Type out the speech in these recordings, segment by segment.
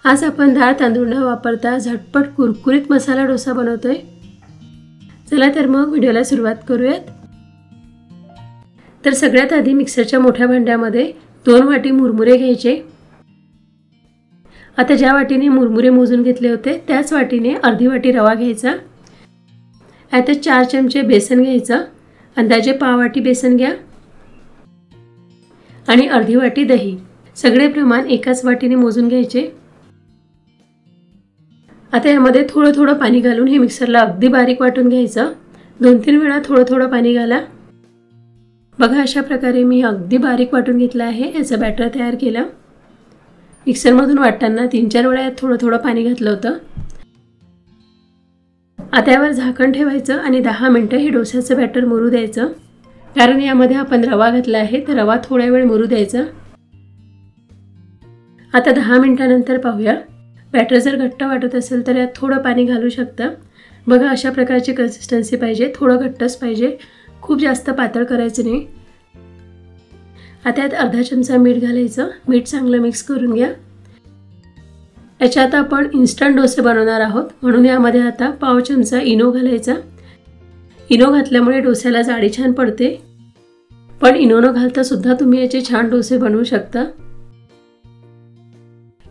आज आपण डाळ तांदूळ न वापरता झटपट कुरकुरीत मसाला डोसा बनवतोय। चला तर मग व्हिडिओला सुरुवात करूयात। तर सगळ्यात आधी मिक्सरच्या मोठ्या भांड्यामध्ये 2 वाटी मुरमुरे घ्यायचे। आता ज्या वाटीने मुरमुरे मोजून घेतले होते त्याच वाटीने अर्धी वाटी रवा घ्यायचा। आता 4 चमचे बेसन घ्यायचं, अंदाजे पाव वाटी बेसन घ्या आणि अर्धी वाटी दही। सगळे प्रमाण एकाच वाटीने मोजून घ्यायचे। आता यामध्ये थोडं पाणी घालून हे मिक्सरला अगदी बारीक वाटून घ्यायचं। 2-3 वेळा थोडं पाणी घाला। बघा अशा प्रकारे मी अगदी बारीक वाटून घेतला आहे। याचं बॅटर तयार केलं। मिक्सरमधून वाटताना 3-4 वेळा यात थोडं पाणी घातलं होतं। आता यावर झाकण ठेवायचं आणि 10 मिनिटं हे डोस्याचं बॅटर मुरू द्यायचं। कारण यामध्ये आपण रवा घातला आहे तर रवा थोडा वेळ मुरू द्यायचा। आता 10 मिनिटांनंतर पाहूया। बॅटर जर घट्ट वाटत असेल तर यात थोडं पाणी घालू शकता। बघा अशा प्रकारची कन्सिस्टन्सी पाहिजे, थोडं घट्टच पाहिजे, खूप जास्त पातळ करायचं नाही। आता यात अर्धा चमचा मीठ घालायचं। मीठ चांगलं मिक्स करून घ्या। याच्यात आपण इन्स्टंट डोसे बनवणार आहोत म्हणून यामध्ये आता पाव चमचा इनो घालायचा। इनो घातल्यामुळे डोस्याला जाडी छान पडते, पण इनो न घालता सुद्धा तुम्ही याचे छान डोसे बनवू शकता।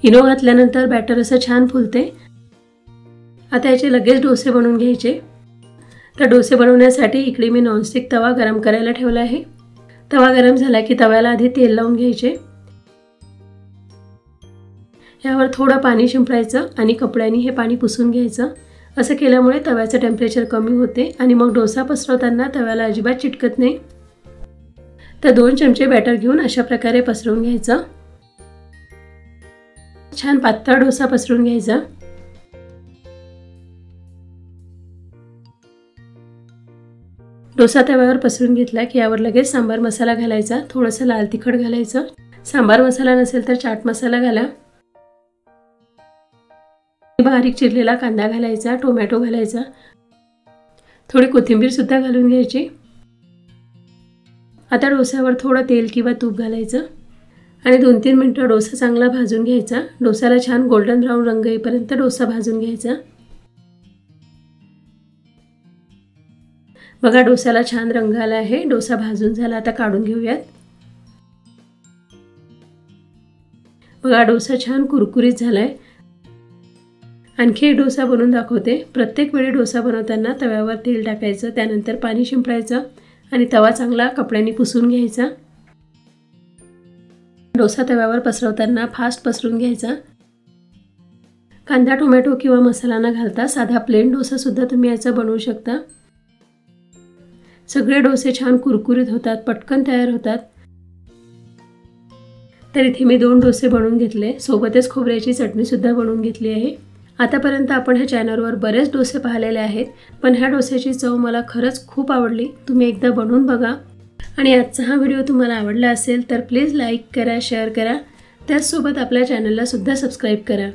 इनो घातल्यानंतर बॅटर असं छान फुलते। आता याचे लगेच डोसे बनवून घ्यायचे। तर डोसे बनवण्यासाठी इकडे मी नॉनस्टिक तवा गरम करायला ठेवला आहे। तवा गरम झाला की तव्याला आधी तेल लावून घ्यायचे। यावर थोडं पाणी शिंपडायचं आणि कपड्याने हे पाणी पुसून घ्यायचं। असं केल्यामुळे तव्याचं टेम्परेचर कमी होते आणि मग डोसा पसरवताना तव्याला अजिबात चिटकत नाही। तर 2 चमचे बॅटर घेऊन अशा प्रकारे पसरवून घ्यायचं। छान पातळ डोसा पसरवून घ्यायचा। डोसा तव्यावर पसरून घेतला की यावर लगेच सांबार मसाला घालायचा। थोडंसं लाल तिखट घालायचं। सांबार मसाला नसेल तर चाट मसाला घाला। बारीक चिरलेला कांदा घालायचा, टोमॅटो घालायचा, थोडी कोथिंबीर सुद्धा घालून घ्यायची। आता डोस्यावर थोडं तेल किंवा तूप घालायचं आणि 2-3 मिनिटं डोसा चांगला भाजून घ्यायचा। डोसाला छान गोल्डन ब्राऊन रंग येईपर्यंत डोसा भाजून घ्यायचा। बघा डोस्याला छान रंग आला आहे। डोसा भाजून झाला, आता काढून घेऊयात। बघा डोसा छान कुरकुरीत झालाय। आणखी एक डोसा बनवून दाखवते। प्रत्येक वेळी डोसा बनवताना तव्यावर तेल टाकायचं, त्यानंतर पाणी शिंपडायचं आणि तवा चांगला कपड्याने पुसून घ्यायचा। डोसा तव्यावर पसरवताना फास्ट पसरून घ्यायचा। कांदा, टोमॅटो किंवा मसाला न घालता साधा प्लेन डोसा सुद्धा तुम्ही याचा बनवू शकता। सगळे डोसे छान कुरकुरीत होतात, पटकन तयार होतात। तर इथे मी 2 डोसे बनवून घेतले, सोबतच खोबऱ्याची चटणी सुद्धा बनवून घेतली आहे। आतापर्यंत आपण ह्या चॅनलवर बरेच डोसे पाहिलेले आहेत, पण ह्या डोस्याची चव मला खरंच खूप आवडली। तुम्ही एकदा बनवून बघा आणि आजचा हा व्हिडिओ तुम्हाला आवडला असेल तर प्लीज लाईक करा, शेअर करा, त्याचसोबत आपल्या चॅनलला सुद्धा सबस्क्राईब करा।